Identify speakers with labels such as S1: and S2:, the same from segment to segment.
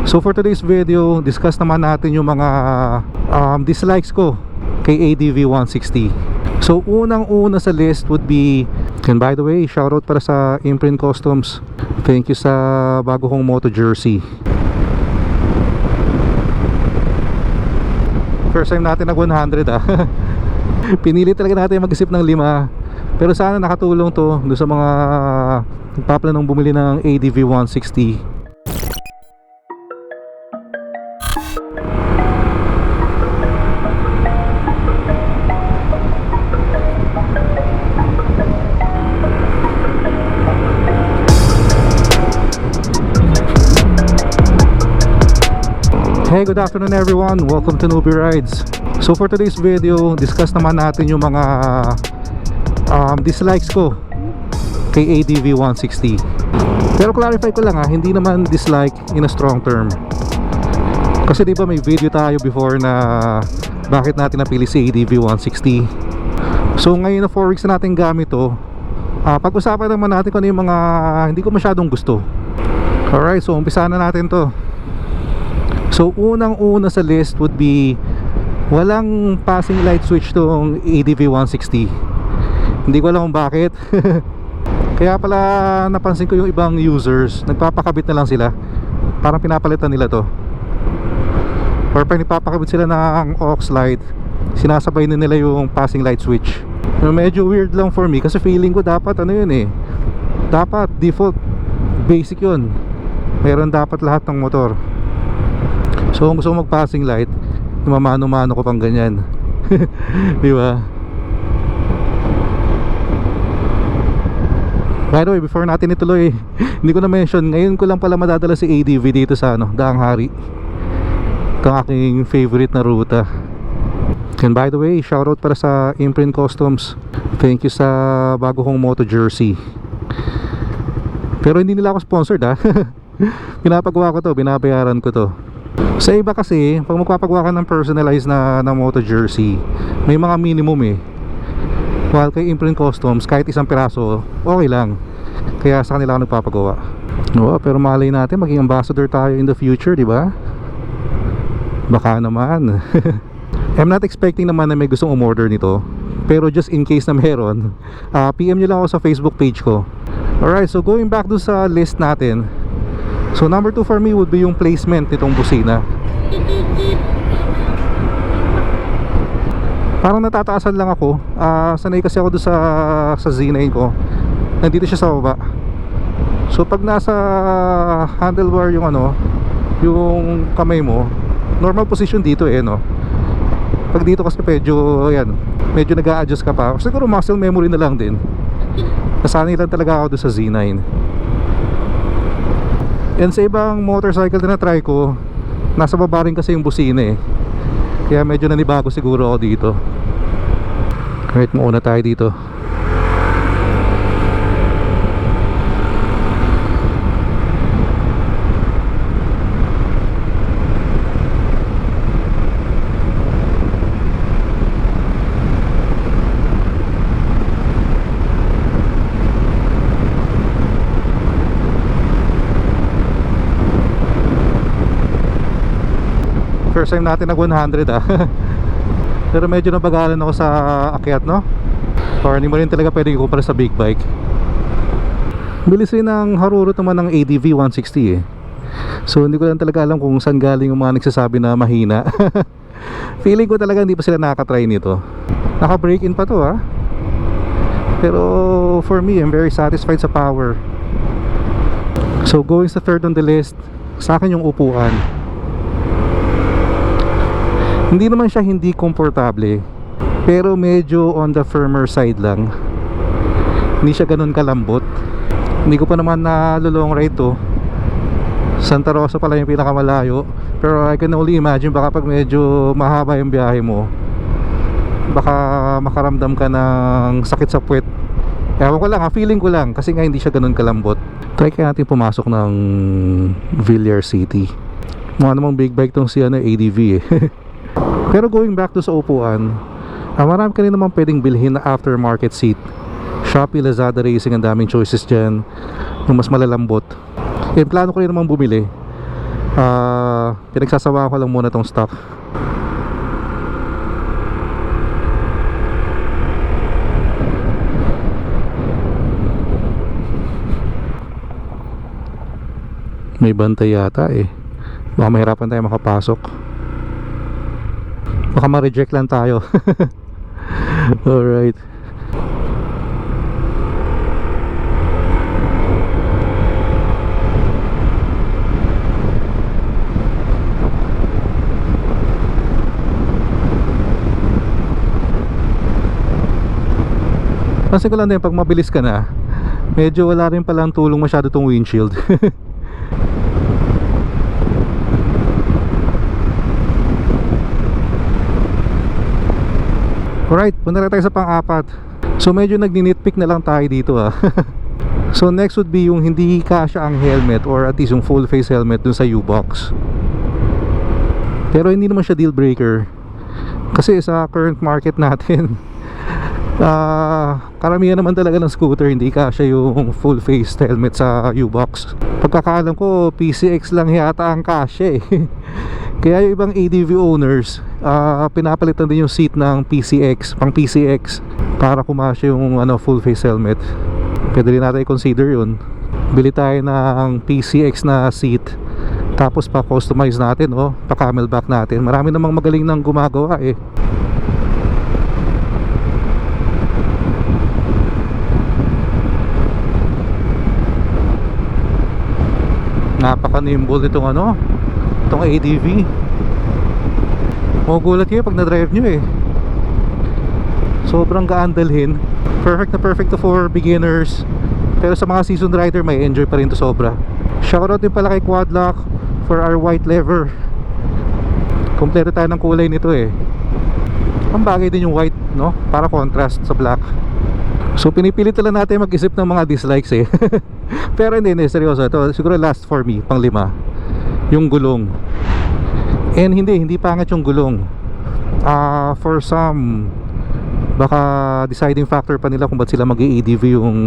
S1: So for today's video, discuss naman natin yung mga dislikes ko kay ADV 160. So unang-una sa list would be, and by the way, shoutout para sa Imprint Customs. Thank you sa bago kong moto jersey. First time natin nag 100 Pinili talaga natin mag-isip ng 5. Pero sana nakatulong to doon sa mga nagpaplanong bumili ng ADV 160. Hey, good afternoon everyone. Welcome to Newbie Rides. So for today's video, discuss naman natin yung mga dislikes ko kay ADV 160. Pero clarify ko lang hindi naman dislike in a strong term. Kasi di ba may video tayo before na bakit natin napili si ADV 160. So ngayon na 4 weeks na natin gamit to, pag-usapan naman natin kung ano yung mga hindi ko masyadong gusto. Alright, so umpisa na natin to. So unang-una sa list would be, walang passing light switch tong ADV 160. Hindi ko alam kung bakit. Kaya pala napansin ko yung ibang users, nagpapakabit na lang sila. Parang pinapalitan nila to. Or pag nagpapakabit sila ng aux light, sinasabay na nila yung passing light switch. Medyo weird lang for me kasi feeling ko dapat dapat default, basic yun. Meron dapat lahat ng motor. So kung gusto mo mag-passing light, mamano-mano ko pang ganyan. Di ba? By the way, before natin ituloy, hindi ko na mention, ngayon ko lang pala madadala si ADV dito sa Daang Hari. Ito ang aking favorite na ruta. And by the way, shoutout para sa Imprint Customs. Thank you sa bago kong moto jersey. Pero hindi nila ako sponsored Pinapagawa ko to, binabayaran ko to. Sa iba kasi, pag magpapagawa ka ng personalized na moto jersey, may mga minimum While kay Imprint Customs, kahit isang piraso, okay lang. Kaya sa kanila ako nagpapagawa. Pero malay natin, maging ambassador tayo in the future, di ba? Baka naman. I'm not expecting naman na may gustong umorder nito, pero just in case na meron, PM nyo lang ako sa Facebook page ko. Alright, so going back do sa list natin. So number 2 for me would be yung placement nitong busina. Parang natataasan lang ako. Sanay kasi ako doon sa Z9 ko. Nandito siya sa baba. So pag nasa handlebar yung yung kamay mo, normal position dito Pag dito kasi medyo nag-a-adjust ka pa. Siguro muscle memory na lang din. Nasanay lang talaga ako doon sa Z9. And sa ibang motorcycle na try ko, nasa baba rin kasi yung busina Kaya medyo nanibago siguro ako dito. Right, mauna tayo dito. First time natin nag 100 Pero medyo nabagalan ako sa akyat Or hindi mo rin talaga pwede ikumpara sa big bike. Bilis rin ang harurot naman ng ADV 160 So hindi ko lang talaga alam kung saan galing yung mga nagsasabi na mahina. Feeling ko talaga hindi pa sila nakatry nito. Naka break in pa to Pero for me, I'm very satisfied sa power. So going sa third on the list, sa akin yung upuan. Hindi naman siya hindi komportable, pero medyo on the firmer side lang. Hindi siya ganun kalambot. Hindi ko pa naman na-long ride to. Santa Rosa pala yung pinakamalayo. Pero I can only imagine, baka pag medyo mahaba yung biyahe mo, baka makaramdam ka ng sakit sa puwet. Ewan ko lang feeling ko lang. Kasi nga hindi siya ganun kalambot. Try kaya natin pumasok ng Villar City. Mukha namang big bike tong si ADV Pero going back to sa upuan, marami ka rin naman pwedeng bilhin na aftermarket seat. Shopee, Lazada Racing, ang daming choices dyan. Yung mas malalambot. Plano ko rin naman bumili. pinagsasawaan ko lang muna tong stock. May bantay yata eh. Baka mahirapan tayo makapasok. Baka ma-reject lang tayo. Alright. Pansin ko lang din pag mabilis ka na, medyo wala rin palang tulong masyado tong windshield. Alright, punta na tayo sa pang-apat. So medyo nagni-nitpick na lang tayo dito So next would be yung hindi kasya ang helmet, or at least yung full face helmet dun sa U-Box. Pero hindi naman siya deal breaker, kasi sa current market natin karamihan naman talaga ng scooter hindi kasya yung full face helmet sa U-Box. Pagkakaalam ko PCX lang yata ang kasya eh. Kaya yung ibang ADV owners, pinapalitan din yung seat ng PCX, pang PCX, para kumasya yung full face helmet. Pwede rin natin i-consider yun. Bili tayo ng PCX na seat, tapos pa-customize natin, pa-camelback natin. Marami namang magaling nang gumagawa eh. Napaka-nimble itong itong ADV. Magugulat kayo pag na-drive nyo eh. Sobrang gaan dalhin. Perfect na perfect to for beginners, pero sa mga seasoned rider may enjoy pa rin to sobra. Shoutout din pala kay Quadlock for our white lever. Kompleto tayo ng kulay nito eh. Ang bagay din yung white, para contrast sa black. So pinipilit lang natin mag-isip ng mga dislikes eh. Pero hindi, seryoso. Ito siguro last for me, pang 5, yung gulong. And hindi pangit yung gulong. For some, baka deciding factor pa nila kung ba't sila mag-ADV yung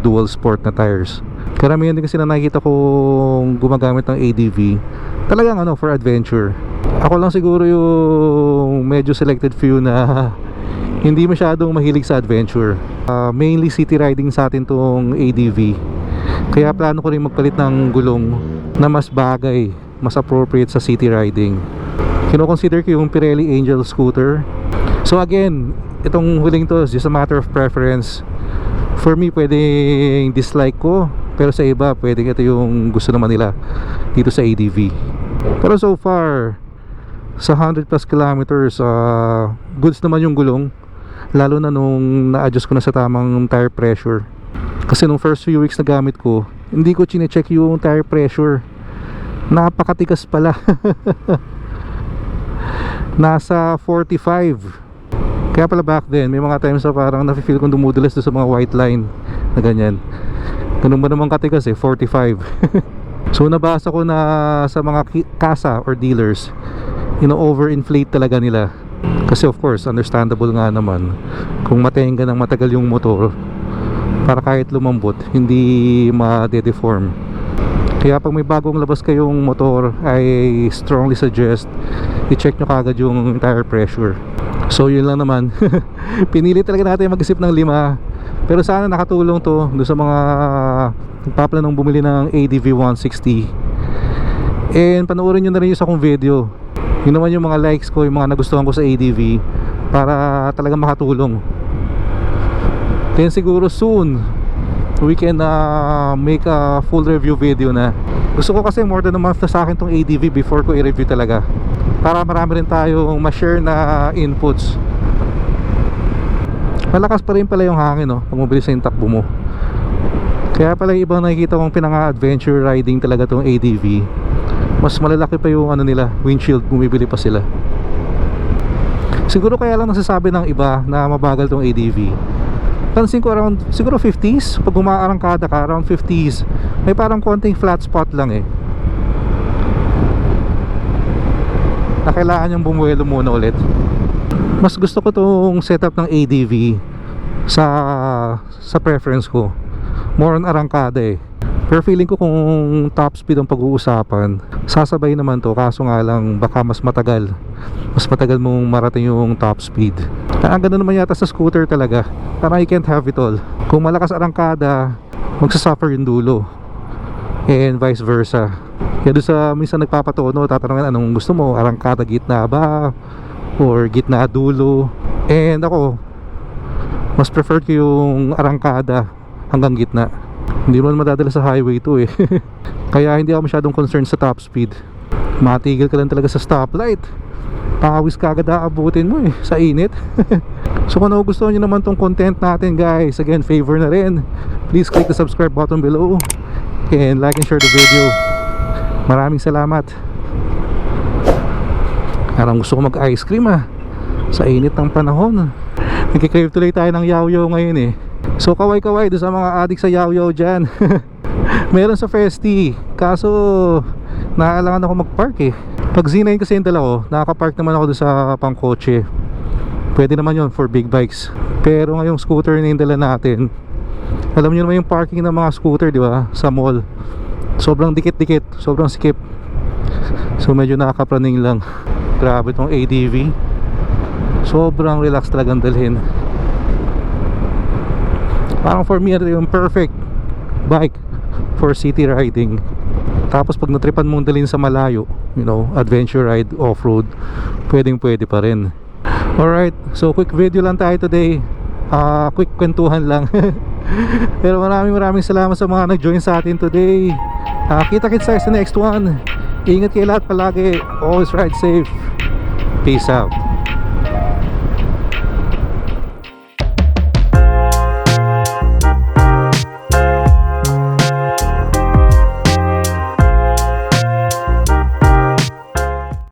S1: dual sport na tires. Karamihan din kasi na nakikita kong gumagamit ng ADV talagang for adventure. Ako lang siguro yung medyo selected few na hindi masyadong mahilig sa adventure. Mainly city riding sa atin tong ADV. Kaya plano ko rin magpalit ng gulong na mas bagay, mas appropriate sa city riding. Kino-consider ko yung Pirelli Angel scooter. So again, itong huling to is just a matter of preference. For me, pwedeng dislike ko, pero sa iba, pwedeng ito yung gusto naman nila dito sa ADV. Pero so far, sa 100 plus kilometers, goods naman yung gulong. Lalo na nung na-adjust ko na sa tamang tire pressure. Kasi nung first few weeks na gamit ko, hindi ko chine-check yung tire pressure. Napakatigas pala. Nasa 45. Kaya pala back then, may mga times na parang nafe-feel kong dumudulas doon sa mga white line na ganyan. Ganun ba naman katigas 45. So nabasa ko na sa mga kasa or dealers, overinflate talaga nila. Kasi of course, understandable nga naman kung matenga ng matagal yung motor, para kahit lumambot, hindi ma-deform. Kaya pag may bagong labas kayong motor, I strongly suggest i-check nyo kagad yung tire pressure. So yun lang naman. Pinili talaga natin mag-isip ng 5. Pero sana nakatulong to doon sa mga nagpaplanong bumili ng ADV 160. And panoorin nyo na rin yung sa kong video. Yun naman yung mga likes ko, yung mga nagustuhan ko sa ADV, para talaga makatulong. Then siguro soon we can make a full review video na. Gusto ko kasi more than a month na sa akin tong ADV before ko i-review talaga, para marami rin tayong ma-share na inputs. Malakas pa rin pala yung hangin pag mabilis na yung takbo mo. Kaya pala yung ibang nakikita kong pinaka-adventure riding talaga tong ADV, mas malalaki pa yung nila, windshield, bumibili pa sila. Siguro kaya lang nasasabi ng iba na mabagal tong ADV. Pansin ko around siguro 50s, pag umaarangkada ka around 50s, may parang konting flat spot lang na kailangan yung bumuelo muna ulit. Mas gusto ko tong setup ng ADV sa preference ko, more on arangkada Pero feeling ko kung top speed ang pag-uusapan, sasabay naman to, kaso nga lang baka mas matagal mong marating yung top speed. Ang ganda naman yata sa scooter talaga, parang you can't have it all. Kung malakas arangkada, magsasuffer yung dulo, and vice versa. Kaya doon sa minsan nagpapatono, tatanungin anong gusto mo, arangkada gitna ba or gitna dulo. And ako, mas preferred ko yung arangkada hanggang gitna. Hindi mo madadala sa highway to eh. Kaya hindi ako masyadong concerned sa top speed. Matigil ka lang talaga sa stoplight, pawis ka agad aabutin mo eh sa init. So kung nagugustuhan nyo naman tong content natin guys, again favor na rin, please click the subscribe button below and like and share the video. Maraming salamat. Parang gusto ko mag ice cream sa init ng panahon. Nagkikrave tuloy tayo ng yaw-yaw ngayon eh. So kaway-kaway doon sa mga adik sa yaw-yaw dyan. Meron sa Festi, kaso naaalangan ako mag-park eh. Pag Z9 kasi yung dala ko, nakaka-park naman ako doon sa pangkotse. Pwede naman yon for big bikes. Pero ngayong scooter na yung dala natin, alam niyo naman yung parking ng mga scooter, di ba? Sa mall, sobrang dikit-dikit, sobrang skip. So medyo nakakapraning lang. Grabe tong ADV, sobrang relax talagang dalhin. Parang for me, ito yung perfect bike for city riding. Tapos pag natripan mong dalhin sa malayo, you know, adventure ride, off-road, pwedeng pwede pa rin. Alright, so quick video lang tayo today. Quick kwentuhan lang. Pero maraming salamat sa mga nag-join sa atin today. Kita-kits tayo sa next one. Ingat kayo lahat palagi. Always ride safe. Peace out.